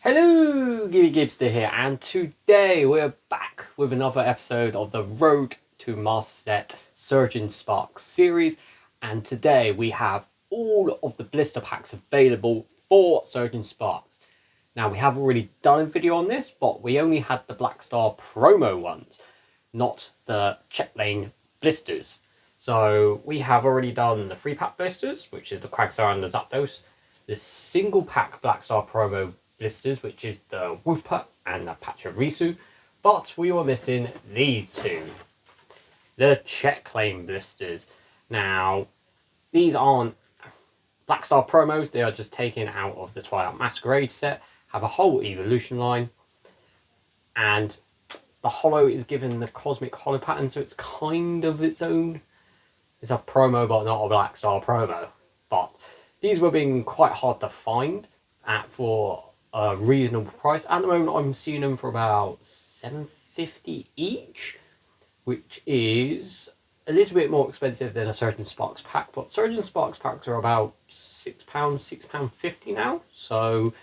Hello, Gibby Gibster here, and today we're back with another episode of the Road to Master Set Surgeon Sparks series, and today we have all of the blister packs available for Surgeon Sparks. Now, we have already done a video on this, but we only had the Black Star promo ones, not the check lane blisters. So we have already done the 3-pack blisters, which is the Quagstar and the Zapdos, the single pack Black Star promo blisters, which is the Wooper and the Pachirisu, but we were missing these two, the check lane blisters. Now, these aren't Black Star promos, they are just taken out of the Twilight Masquerade set, have a whole evolution line, and the holo is given the cosmic holo pattern, so it's kind of its own. It's a promo, but not a Black Star promo. But these were being quite hard to find for a reasonable price. At the moment, I'm seeing them for about $7.50 each, which is a little bit more expensive than a Surgeon Sparks pack. But Surgeon Sparks packs are about £6, £6.50 now. So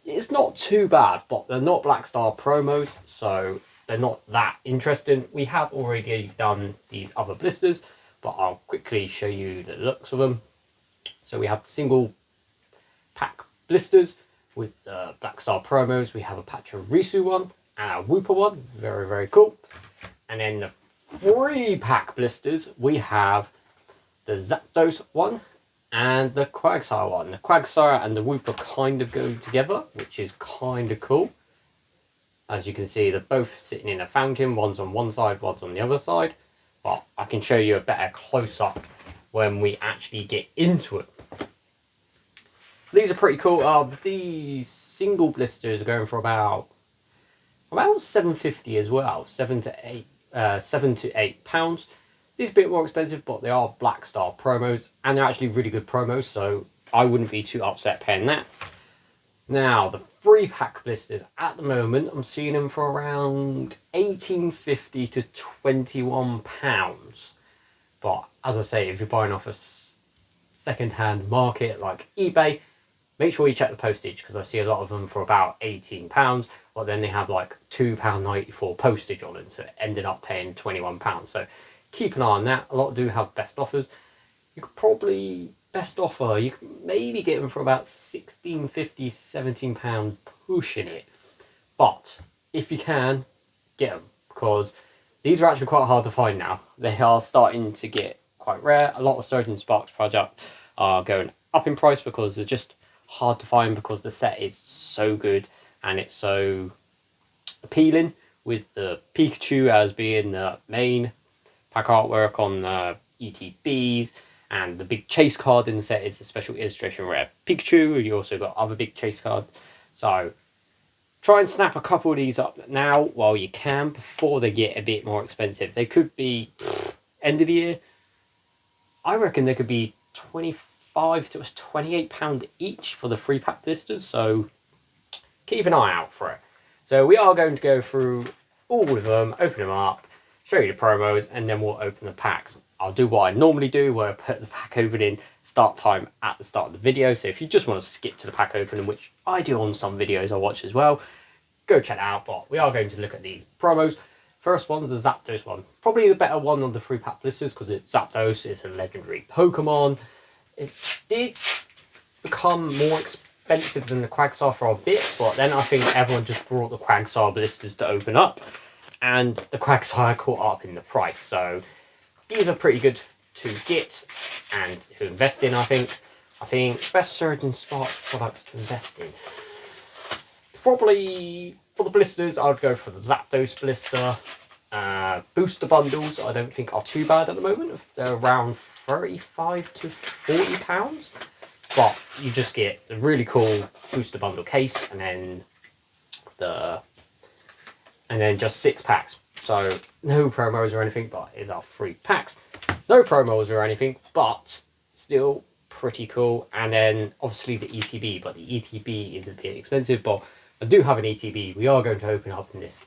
it's not too bad, but they're not Black Star promos, so they're not that interesting. We have already done these other blisters, but I'll quickly show you the looks of them. So we have the single pack blisters with the Black Star promos. We have a Pachirisu one and a Wooper one, very, very cool. And then the 3-pack blisters, we have the Zapdos one and the Quagsire one. The Quagsire and the Wooper kind of go together, which is kind of cool. As you can see, they're both sitting in a fountain. One's on one side, one's on the other side. But I can show you a better close-up when we actually get into it. These are pretty cool. These single blisters are going for about $7.50 as well, £7 to £8. These are a bit more expensive, but they are Black Star promos, and they're actually really good promos, so I wouldn't be too upset paying that. Now, the 3-pack blisters, at the moment, I'm seeing them for around $18.50 to £21. But, as I say, if you're buying off a second-hand market like eBay, make sure you check the postage, because I see a lot of them for about £18, but then they have like £2.94 postage on them, so it ended up paying £21. So keep an eye on that. A lot do have best offers. You could probably best offer, you can maybe get them for about £16.50, £17 pushing it. But if you can, get them, because these are actually quite hard to find now. They are starting to get quite rare. A lot of Surgeon Sparks projects are going up in price because they're just hard to find, because the set is so good and it's so appealing, with the Pikachu as being the main pack artwork on the ETBs, and the big chase card in the set is a special illustration rare Pikachu. You also got other big chase cards. So try and snap a couple of these up now while you can, before they get a bit more expensive. They could be end of the year. I reckon they could be £25 to £28 each for the 3-pack blisters. So keep an eye out for it. So we are going to go through all of them, open them up, show you the promos, and then we'll open the packs. I'll do what I normally do, where I put the pack opening start time at the start of the video. So if you just want to skip to the pack opening, which I do on some videos I watch as well, go check it out. But we are going to look at these promos. First one's the Zapdos one. Probably the better one of the 3-pack blisters, because it's Zapdos, it's a legendary Pokemon. It did become more expensive than the Quagsire for a bit, but then I think everyone just brought the Quagsire blisters to open up, and the Quagsire caught up in the price. So these are pretty good to get and to invest in, I think. I think best Surgeon Sparks products to invest in. Probably for the blisters, I would go for the Zapdos blister. Booster bundles, I don't think are too bad at the moment. They're around £35 to £40. But you just get the really cool booster bundle case, and then just 6 packs. So no promos or anything, but it's our 3 packs. No promos or anything, but still pretty cool. And then obviously the ETB, but the ETB is a bit expensive, but I do have an ETB. We are going to open up in this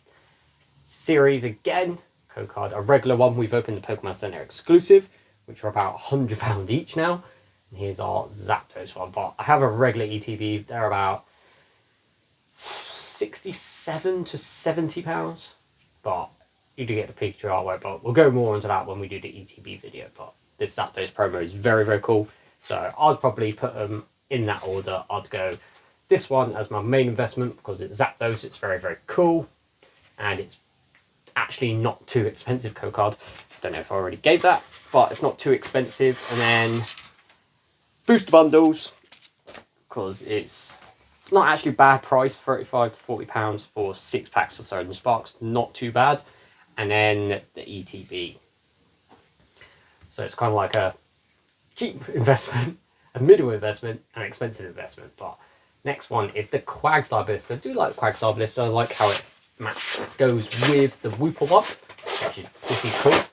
series again. Code card, a regular one. We've opened the Pokemon Center exclusive, which are about £100 each now. And here's our Zapdos one, but I have a regular ETB. They're about £67 to £70, but you do get the picture artwork. But we'll go more into that when we do the ETB video. But this Zapdos promo is very, very cool. So I'd probably put them in that order. I'd go this one as my main investment because it's Zapdos. It's very, very cool, and it's actually not too expensive. Code card. Don't know if I already gave that, but it's not too expensive. And then booster bundles, because it's not actually bad price, £35 to £40 for 6 packs of Surgeon Sparks, not too bad. And then the ETB. So it's kind of like a cheap investment, a middle investment, and an expensive investment. But next one is the Quagstar Blister. I do like Quagstar Blister. I like how it goes with the Wooper one, which is pretty cool.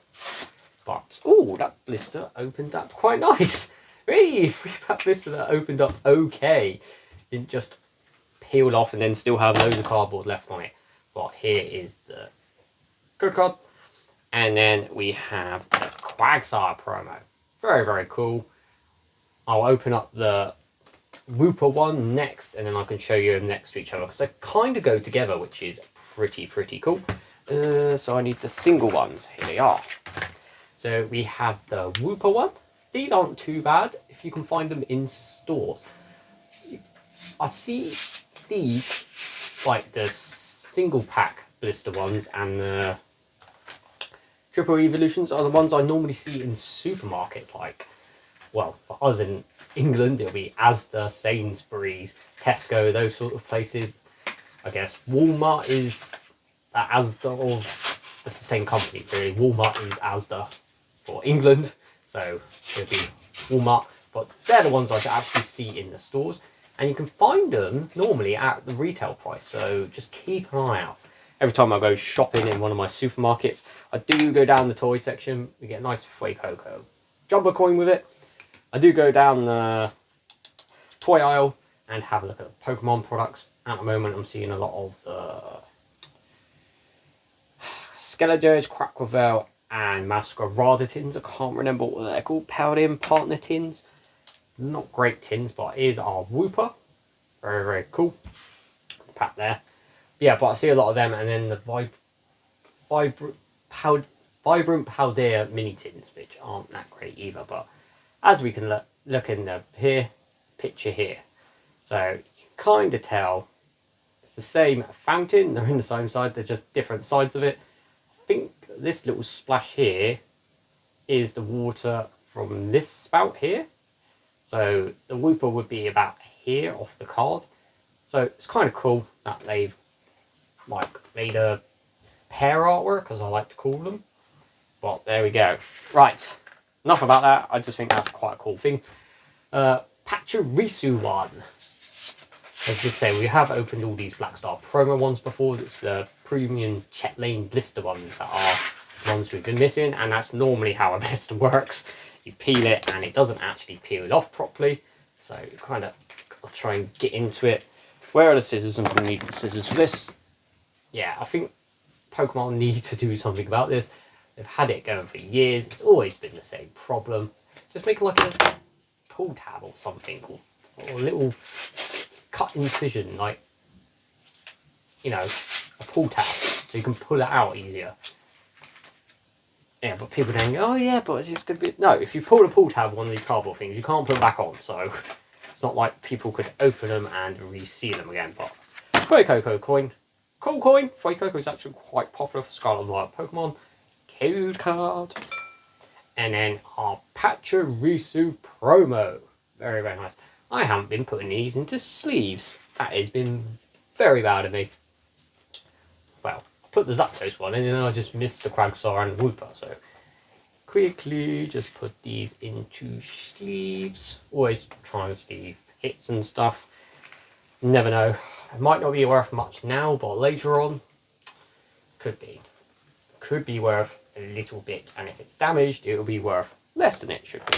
But, oh, that blister opened up quite nice. Hey, free pack blister that opened up okay. Didn't just peel off and then still have loads of cardboard left on it. But here is the code card. And then we have the Quagsire promo. Very, very cool. I'll open up the Wooper one next, and then I can show you them next to each other, because they kind of go together, which is pretty cool. So I need the single ones. Here they are. So we have the Wooper one. These aren't too bad if you can find them in stores. I see these, like the single pack blister ones and the triple evolutions, are the ones I normally see in supermarkets. Like, well, for us in England, it'll be Asda, Sainsbury's, Tesco, those sort of places. I guess Walmart is Asda, or it's the same company really. Walmart is Asda for England, so it'll be Walmart, but they're the ones I actually see in the stores, and you can find them normally at the retail price, so just keep an eye out. Every time I go shopping in one of my supermarkets, I do go down the toy section. We get a nice Fuecoco jumbo coin with it. I do go down the toy aisle and have a look at the Pokemon products. At the moment, I'm seeing a lot of the Skeledirge, Quaquavel, and Masquerada tins. I can't remember what they're called. Paladin Partner tins. Not great tins, but here's our Wooper. Very, very cool. Pack there. Yeah, but I see a lot of them, and then the Vibrant Paldea mini tins, which aren't that great either. But as we can look in the picture here, so you can kind of tell it's the same fountain. They're in the same side. They're just different sides of it. I think this little splash here is the water from this spout here. So the Wooper would be about here off the card. So it's kind of cool that they've like made a pair artwork, as I like to call them. But there we go. Right, enough about that. I just think that's quite a cool thing. Pachirisu one. As I say, we have opened all these Black Star promo ones before. It's the premium Chet Lane blister ones that are ones we've been missing, and that's normally how a blister works. You peel it and it doesn't actually peel off properly, so you kind of try and get into it. Where are the scissors? I'm going to need the scissors for this. Yeah, I think Pokemon need to do something about this. They've had it going for years. It's always been the same problem. Just make like a pull tab or something, or a little cut incision, like, you know, a pull tab, so you can pull it out easier. Yeah, but people then go, oh yeah, but it's going to be... No, if you pull the pull tab on one of these cardboard things, you can't put them back on, so it's not like people could open them and re-seal them again. But Fuecoco coin. Cool coin. Fuecoco is actually quite popular for Scarlet and Violet Pokemon. Code card. And then our Pachirisu promo. Very, very nice. I haven't been putting these into sleeves. That has been very bad of me. Well, I put the Zapdos one in and then I just missed the Quagsire and the Wooper. So quickly just put these into sleeves. Always trying to sleeve hits and stuff. Never know. It might not be worth much now, but later on, could be. Could be worth a little bit, and if it's damaged, it'll be worth less than it should be.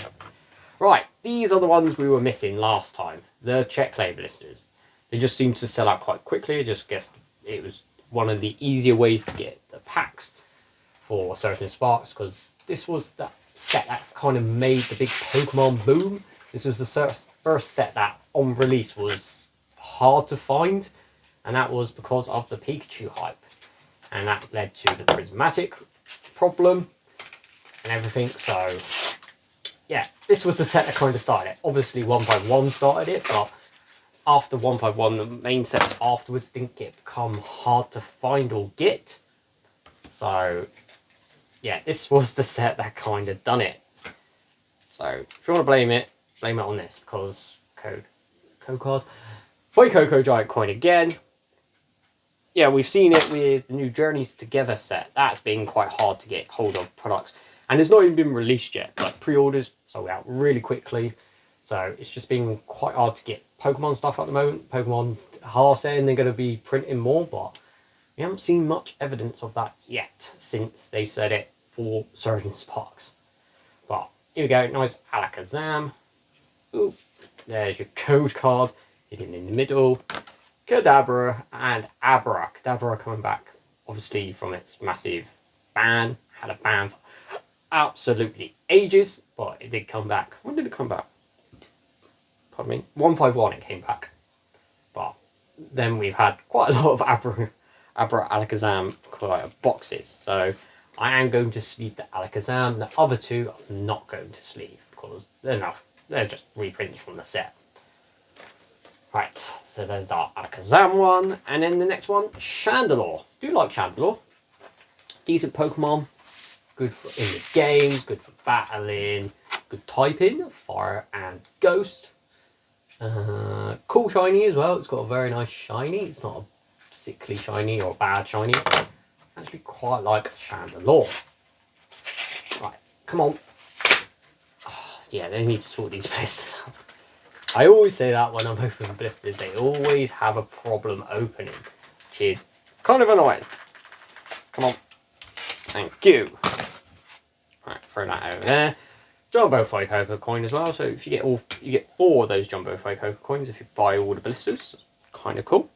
Right, these are the ones we were missing last time. The check clay blisters. They just seemed to sell out quite quickly. I just guessed it was one of the easier ways to get the packs for Surgeon Sparks, because this was that set that kind of made the big Pokemon boom. This was the first set that on release was hard to find. and that was because of the Pikachu hype, and that led to the prismatic problem and everything. So yeah, this was the set that kind of started it. Obviously 151 started it, but after 151 the main sets afterwards didn't become hard to find or get. So yeah, this was the set that kind of done it. So if you want to blame it on this, because code card, Fuecoco Giant Coin again. Yeah, we've seen it with the new Journeys Together set. That's been quite hard to get hold of products, and it's not even been released yet. Like pre-orders sold out really quickly, so it's just been quite hard to get Pokemon stuff at the moment. Pokemon are saying they're going to be printing more, but we haven't seen much evidence of that yet since they said it for Surgeon Sparks. But here we go, nice Alakazam. Ooh, there's your code card, hidden in the middle. Kadabra and Abra. Kadabra coming back, obviously, from its massive ban. Had a ban for absolutely ages, but it did come back. When did it come back? Pardon me. 151 it came back. But then we've had quite a lot of Abra Alakazam boxes. So I am going to sleeve the Alakazam. The other two I'm not going to sleeve because they're just reprints from the set. Right, so there's our Alakazam one, and then the next one, Chandelure. Do you like Chandelure? Decent Pokemon, good for in the games, good for battling, good typing, fire and ghost. Cool shiny as well. It's got a very nice shiny. It's not a sickly shiny or a bad shiny. I actually quite like Chandelure. Right, come on. Oh, yeah, they need to sort these blisters out. I always say that when I'm opening blisters, they always have a problem opening, which is kind of annoying. Come on. Thank you. Right, throw that over there. Jumbo Fuecoco coin as well. So if you get 4 of those Jumbo Fuecoco coins if you buy all the blisters. Kind of cool.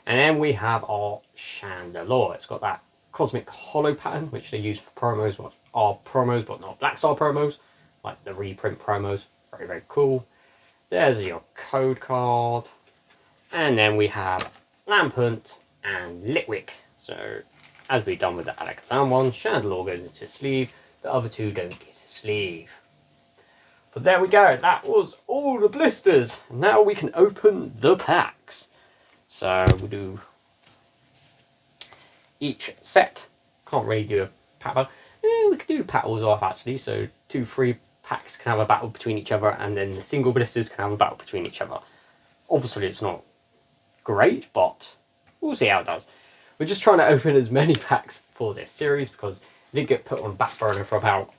And then we have our Chandelure. It's got that cosmic hollow pattern, which they use for promos, which are promos but not Black Star promos, like the reprint promos. Very, very cool. There's your code card. And then we have Lampant and Litwick. So, as we've done with the Alakazam one, Chandelure goes into sleeve. The other two don't get a sleeve. But there we go. That was all the blisters. Now we can open the packs. So, we'll do each set. Can't really do a pack battle. We could do battles off actually. So, 2 free packs can have a battle between each other, and then the single blisters can have a battle between each other. Obviously it's not great, but we'll see how it does. We're just trying to open as many packs for this series because it did get put on back burner for about,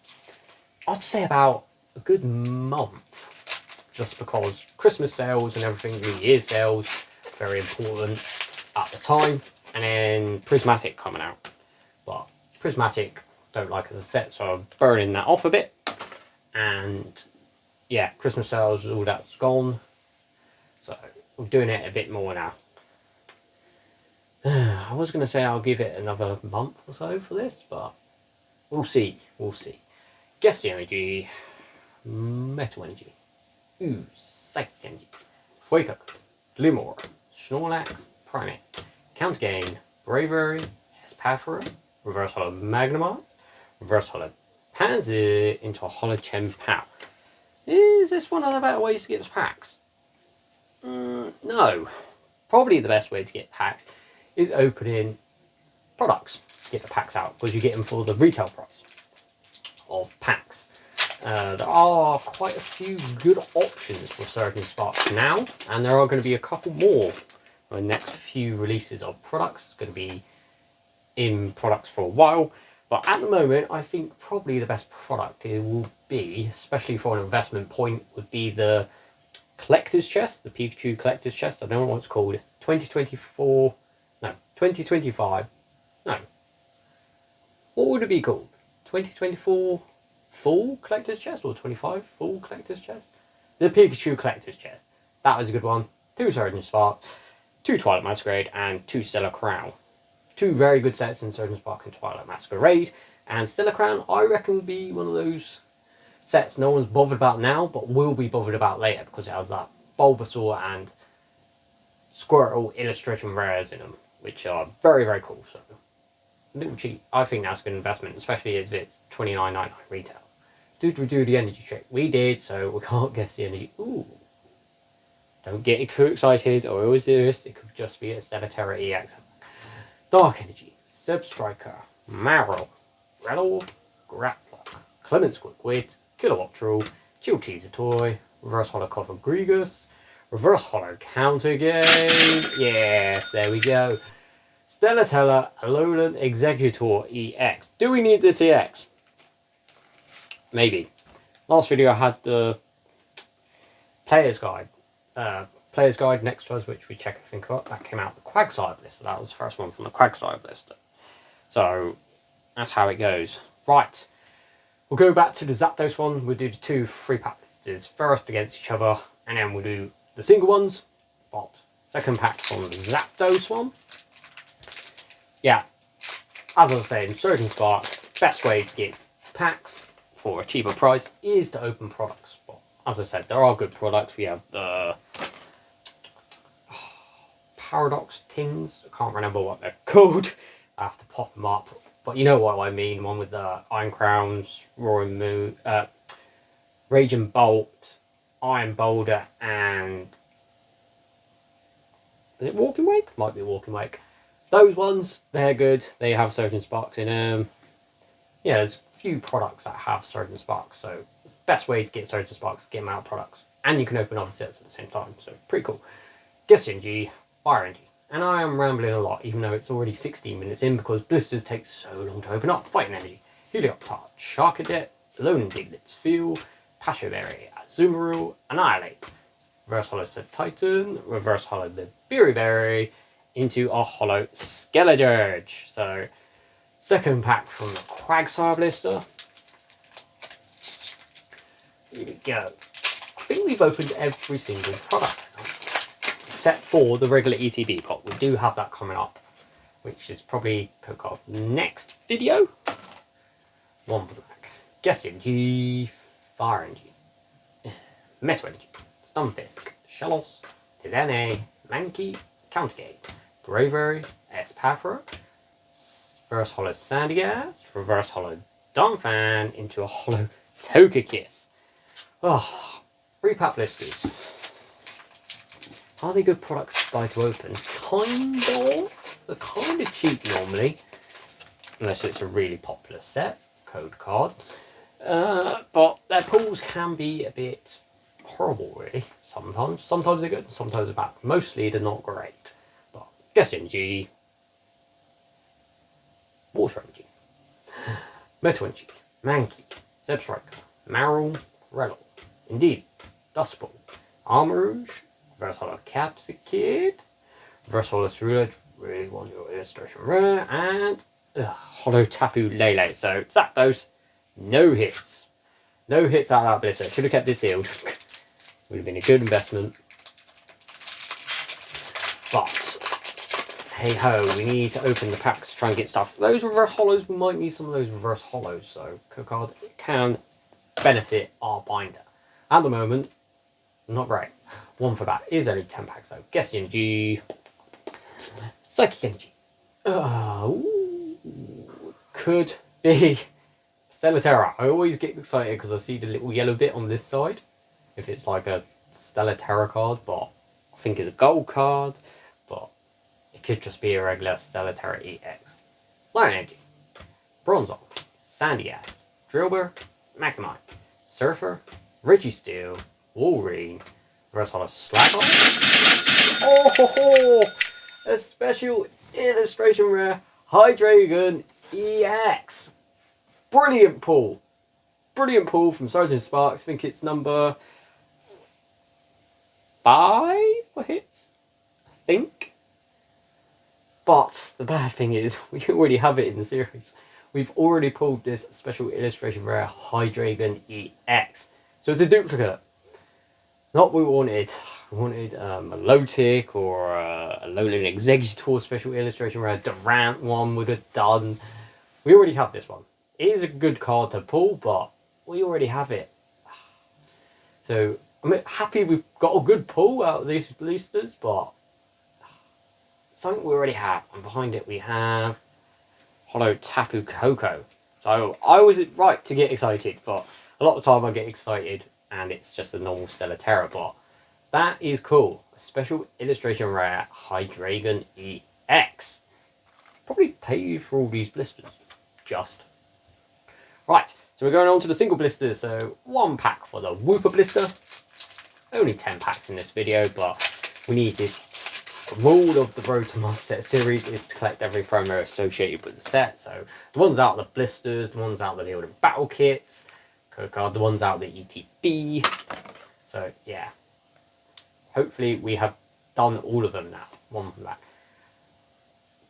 I'd say about a good month, just because Christmas sales and everything, New Year's sales, very important at the time, and then Prismatic coming out. But Prismatic don't like as a set, so I'm burning that off a bit. And yeah, Christmas sales, all that's gone. So I'm doing it a bit more now. I was going to say I'll give it another month or so for this, but we'll see. We'll see. Guess Energy, Metal Energy, Psychic Energy, Fuecoco, Glimmer, Snorlax, Primate, Counter Gain, Bravery, Espathra, Reverse Hollow Magnemite, Reverse Hollow Pansy into a Hollow Gem Pow. Is this one of the better ways to get packs? No. Probably the best way to get packs is opening products to get the packs out, because you get them for the retail price of packs. There are quite a few good options for Surgeon Sparks now, and there are going to be a couple more for the next few releases of products. It's going to be in products for a while. But at the moment, I think probably the best product it will be, especially for an investment point, would be the collector's chest, the Pikachu collector's chest. I don't know what it's called. 2024, no, 2025, no. What would it be called? 2024 full collector's chest or 25 full collector's chest? The Pikachu collector's chest. That was a good one. 2 Surgeon Sparks, 2 Twilight Masquerade, and 2 Stellar Crown. 2 very good sets in Surgeon Spark and Twilight Masquerade. And Stellar Crown, I reckon, will be one of those sets no one's bothered about now, but will be bothered about later, because it has that Bulbasaur and Squirtle illustration rares in them, which are very, very cool. So, a little cheap. I think that's a good investment, especially if it's $29.99 retail. Did we do the energy trick? We did, so we can't guess the energy. Ooh. Don't get too excited, or I always do this. It could just be a Stellatera EX. Dark Energy, Substriker, Marrow, Rattle, Grappler, Clement Squidward, Kilowatt Troll, Chill Teaser Toy, Reverse Hollow Coffer Grigus, Reverse Hollow Counter Game. Yes, there we go. Stellatella Alolan Executor EX. Do we need this EX? Maybe. Last video I had the player's guide. Player's guide next to us, which we check everything up. That came out the Quagsire blister. That was the first one from the Quagsire blister. So that's how it goes. Right. We'll go back to the Zapdos one. We'll do the 2 3-pack blisters first against each other, and then we'll do the single ones. But second pack from the Zapdos one. Yeah, as I was saying, Surging Spark, best way to get packs for a cheaper price is to open products. But as I said, there are good products. We have the Paradox tins. I can't remember what they're called. I have to pop them up. But you know what I mean. One with the Iron Crowns, Roaring Moon, Raging Bolt, Iron Boulder, and is it Walking Wake? Might be Walking Wake. Those ones, they're good. They have Surging Sparks in them. Yeah, there's a few products that have Surging Sparks. So it's the best way to get Surging Sparks, get them out of products. And you can open other sets at the same time. So pretty cool. Guess G, Fire Energy. And I am rambling a lot, even though it's already 16 minutes in, because blisters take so long to open up. Fighting Energy, Helioptile, Sharkadet, Lone Diglett's Fuel, Pasho Berry, Azumarill, Annihilate, Reverse Hollow Said Titan, Reverse Hollow the Berry into a Hollow Skeledirge. So, second pack from the Quagsire blister. Here we go. I think we've opened every single product now, except for the regular ETB pot. We do have that coming up, which is probably cook off next video. One black. Guess Energy, Fire Energy, Metal Energy, Stunfisk, Shellos, Tizane, Mankey, Countergate, Bravery, Espafra, Reverse Hollow Sandygast, Reverse Hollow Donphan into a Hollow Togekiss. Oh, 3-pack blisters. Are they good products to buy to open? Kind of. They're kind of cheap normally, unless it's a really popular set, code card. But their pulls can be a bit horrible, really. Sometimes they're good, sometimes they're bad. Mostly they're not great. But Guess Energy, Water Energy, Metal Energy, Mankey, Zebstrika, Marrow, Rattle, Indeed, Dust Ball, Armarouge, Reverse Hollow Capsicid, Reverse Hollow Cerulege, really want your illustration rare, and Hollow Tapu Lele. So Zapdos, no hits. No hits out of that blister. Should have kept this sealed. Would have been a good investment. But hey ho, we need to open the packs to try and get stuff. Those reverse hollows, we might need some of those reverse hollows, so card can benefit our binder. At the moment, not great. One for that is only 10 packs though. Guess Energy, Psychic Energy. Could be Stellatera. I always get excited because I see the little yellow bit on this side. If it's like a Stellatera card, but I think it's a gold card, but it could just be a regular Stellatera EX. Lion Energy, Bronzong, Sandygast, Drillbur, Magnemite, Surfer, Registeel, Wolverine, Reverse Hollow Slackoff. Oh ho ho! A special illustration rare Hydreigon EX. Brilliant pull. Brilliant pull from Sergeant Sparks. I think it's number 5 for hits, I think. But the bad thing is, we already have it in the series. We've already pulled this special illustration rare Hydreigon EX. So it's a duplicate. Not what we wanted. We wanted a low tick or a Alolan Executor special illustration rare. Durant one would have done. We already have this one. It is a good card to pull, but we already have it. So I'm happy we've got a good pull out of these blisters, but something we already have. And behind it we have Holo Tapu Koko. So I was right to get excited, but a lot of the time I get excited and it's just a normal Stellar Terra. But that is cool. A special illustration rare Hydreigon EX. Probably paid for all these blisters. Just. Right, so we're going on to the single blisters. So 1 pack for the Wooper blister. Only 10 packs in this video, but we needed. The rule of the Road to Master Set series is to collect every promo associated with the set. So the ones out of the blisters, the ones out of the Build and Battle kits, code card, the ones out of the ETB. So yeah, hopefully we have done all of them now. One from that.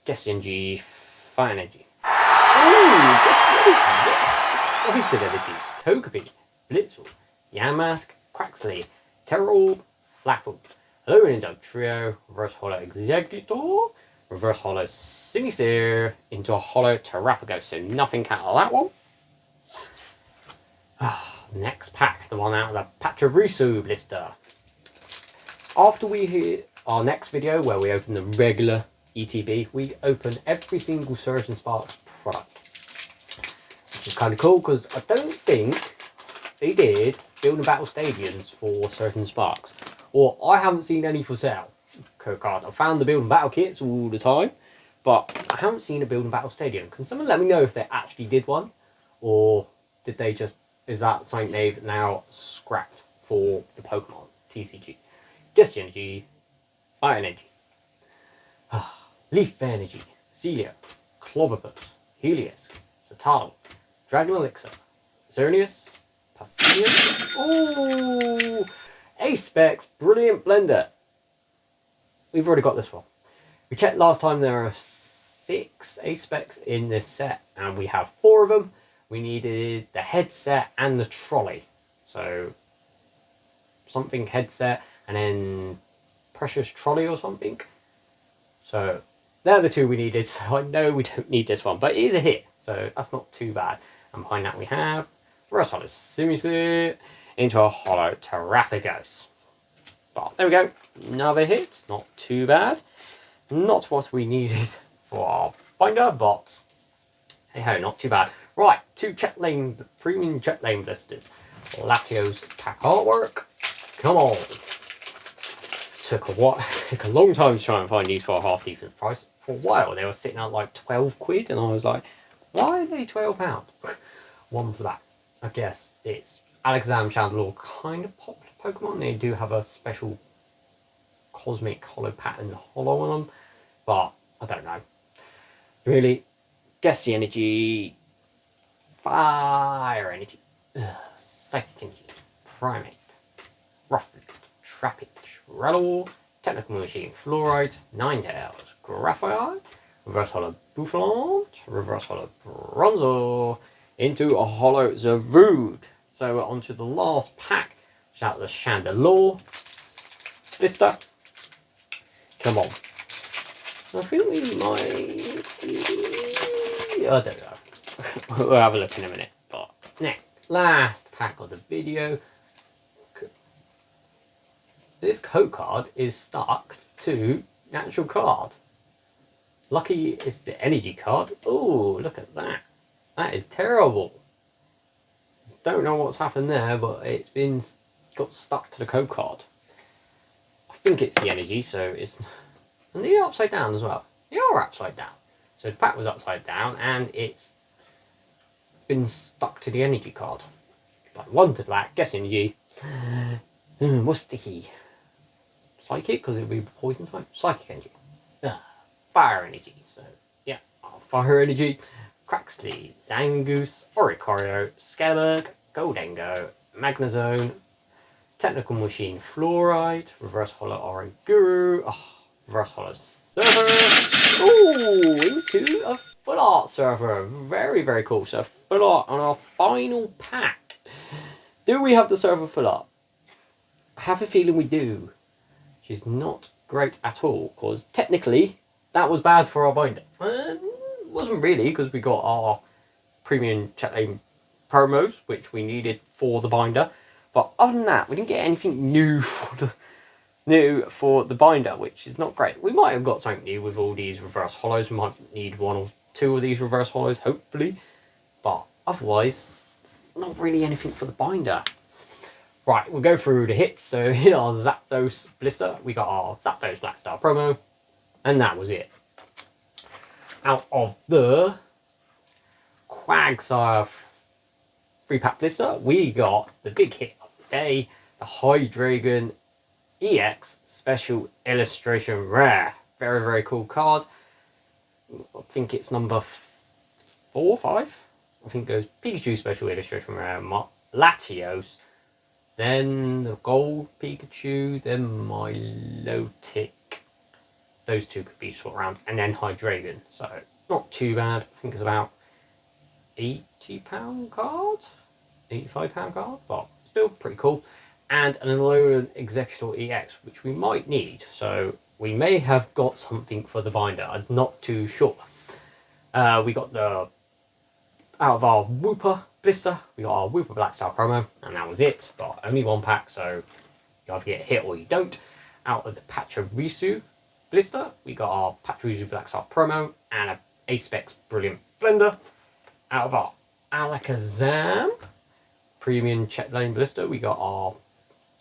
Guess the Energy, Fire Energy. Ooh, Guess the Energy, yes! Fighter Energy, Togepi, Blitzle, Yamask, Quaxley, Terrororb, Flapple. Hello, in Dog Trio, Reverse Holo Executor, Reverse Holo Simisear, into a Holo Terrapagos, so nothing out of that one. Next pack, the one out of the Pachirisu blister. After we hit our next video where we open the regular ETB, we open every single Surge and Sparks product. Which is kind of cool because I don't think they did Build and Battle Stadiums for Surge and Sparks. Or I haven't seen any for sale. Code card. I found the Build and Battle kits all the time, but I haven't seen a Build and Battle Stadium. Can someone let me know if they actually did one, or did they just? Is that something they've now scrapped for the Pokemon TCG? Guess Energy, Fire Energy, Leaf Energy, Celia, Clobbopus, Helios, Satalo, Dragon Elixir, Xerneas, Passinius. Ooh! A-Specs Brilliant Blender. We've already got this one. We checked last time there are 6 A-Specs in this set and we have 4 of them. We needed the headset and the trolley. So something headset and then Precious Trolley or something. So they're the 2 we needed. So I know we don't need this one, but it is a hit. So that's not too bad. And behind that we have Reverse Holo Simisear into a Holo Terrapagos. But there we go, another hit, not too bad. Not what we needed for our binder, but hey ho, not too bad. Right, 2 Jet Lane, premium Jet Lane blisters. Latios pack artwork. Come on. Took a long time to try and find these for a half decent price. For a while they were sitting at like 12 quid and I was like, why are they £12? One for that. I guess it's Alexander Chandelure kind of popular Pokemon. They do have a special cosmic holo pattern holo on them, but I don't know. Really, Guess the Energy, Fire Energy, Psychic Energy, Primate, Rufflet, Trapinch, Rattle, Technical Machine, Fluorite, Ninetales, Graphite, Reverse Holo Boufflant, Reverse Holo Bronzor, into a Holo Zarude. So we're on to the last pack. Shout out the Chandelure blister. Come on. I think we might. I don't know. We'll have a look in a minute. But next, last pack of the video. This code card is stuck to the actual card. Lucky it's the energy card. Oh, look at that. That is terrible. Don't know what's happened there, but it's got stuck to the code card. I think it's the energy, so it's. And they're upside down as well. They are upside down. So the pack was upside down, and it's been stuck to the energy card. Like 1 to black, guess energy. What's the key? Psychic, because it would be poison type. Psychic energy. Fire energy. So yeah, fire energy. Quaxley, Zangoose, Oricorio, Skellig, Goldengo, Magnezone, Technical Machine Fluorite, Reverse Holo Oranguru, Reverse Holo Server. Ooh, into a full art server. Very, very cool. So full art on our final pack. Do we have the server full art? I have a feeling we do. Which is not great at all, because technically that was bad for our binder. Wasn't really, because we got our premium Chat Lane promos, which we needed for the binder. But other than that, we didn't get anything new new for the binder, which is not great. We might have got something new with all these reverse hollows. We might need one or two of these reverse hollows, hopefully. But otherwise, not really anything for the binder. Right, we'll go through the hits. So here our Zapdos blister. We got our Zapdos Black Star promo. And that was it. Out of the Quagsire 3-pack blister, we got the big hit of the day, the Hydreigon EX Special Illustration Rare. Very, very cool card. I think it's number 4 or 5. I think it goes Pikachu Special Illustration Rare, Latios, then the Gold Pikachu, then Milotic. Those two could be swapped around, and then Hydreigon. So not too bad. I think it's about £80 card, £85 card, but still pretty cool. And an Alolan Exeggutor EX, which we might need. So we may have got something for the binder. I'm not too sure. We got the, out of our Wooper blister, we got our Wooper Black Star promo, and that was it. But only one pack, so you either get hit or you don't. Out of the Pachirisu blister, we got our Pachirisu Black Star promo and a Ace-Specs Brilliant Blender. Out of our Alakazam Premium Check Lane blister, we got our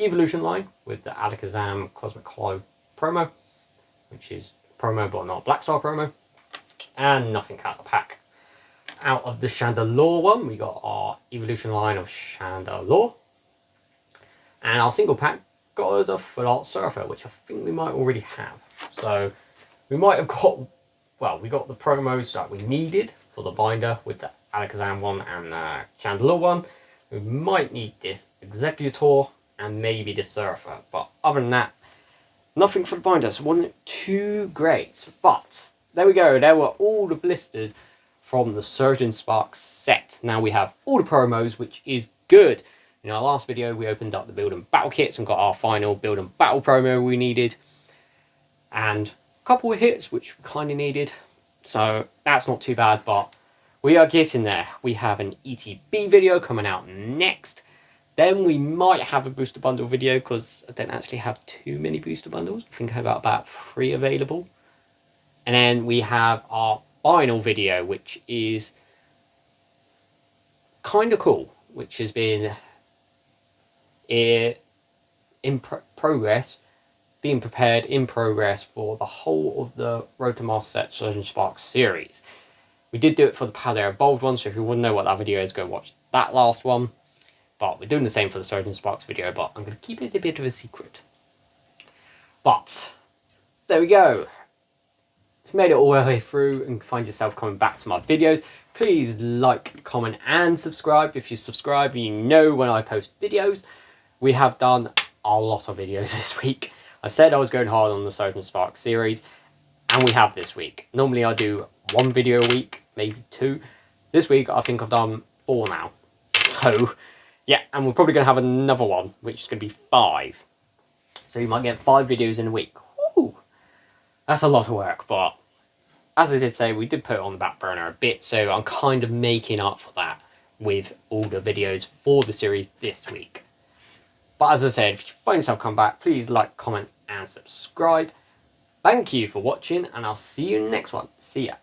Evolution line with the Alakazam Cosmic Hollow promo, which is promo but not Black Star promo, and nothing out of the pack. Out of the Chandelure one, we got our Evolution line of Chandelure, and our single pack got us a Full Art Surfer, which I think we might already have. So we might have got, well, we got the promos that we needed for the binder with the Alakazam one and the Chandelure one. We might need this Exeggutor and maybe the Surfer, but other than that, nothing for the binder, so wasn't too great. But there we go, there were all the blisters from the Surgeon Sparks set. Now we have all the promos, which is good. In our last video, we opened up the build and battle kits and got our final build and battle promo we needed, and a couple of hits which we kind of needed, so that's not too bad. But we are getting there. We have an ETB video coming out next. Then we might have a booster bundle video, because I don't actually have too many booster bundles. I think I got about 3 available. And then we have our final video, which is kind of cool, which has been in progress, being prepared in progress for the whole of the Road to Master Set Surgeon Sparks series. We did do it for the Paldea Evolved one, so if you want to know what that video is, go watch that last one. But we're doing the same for the Surgeon Sparks video, but I'm going to keep it a bit of a secret. But there we go. If you made it all the way through and find yourself coming back to my videos, please like, comment and subscribe. If you subscribe, you know when I post videos. We have done a lot of videos this week. I said I was going hard on the Surgeon Sparks series, and we have this week. Normally I do 1 video a week, maybe 2. This week I think I've done 4 now. So yeah, and we're probably going to have another one, which is going to be 5. So you might get 5 videos in a week. Woo! That's a lot of work, but as I did say, we did put it on the back burner a bit, so I'm kind of making up for that with all the videos for the series this week. But as I said, if you find yourself come back, please like, comment and subscribe. Thank you for watching, and I'll see you in the next one. See ya.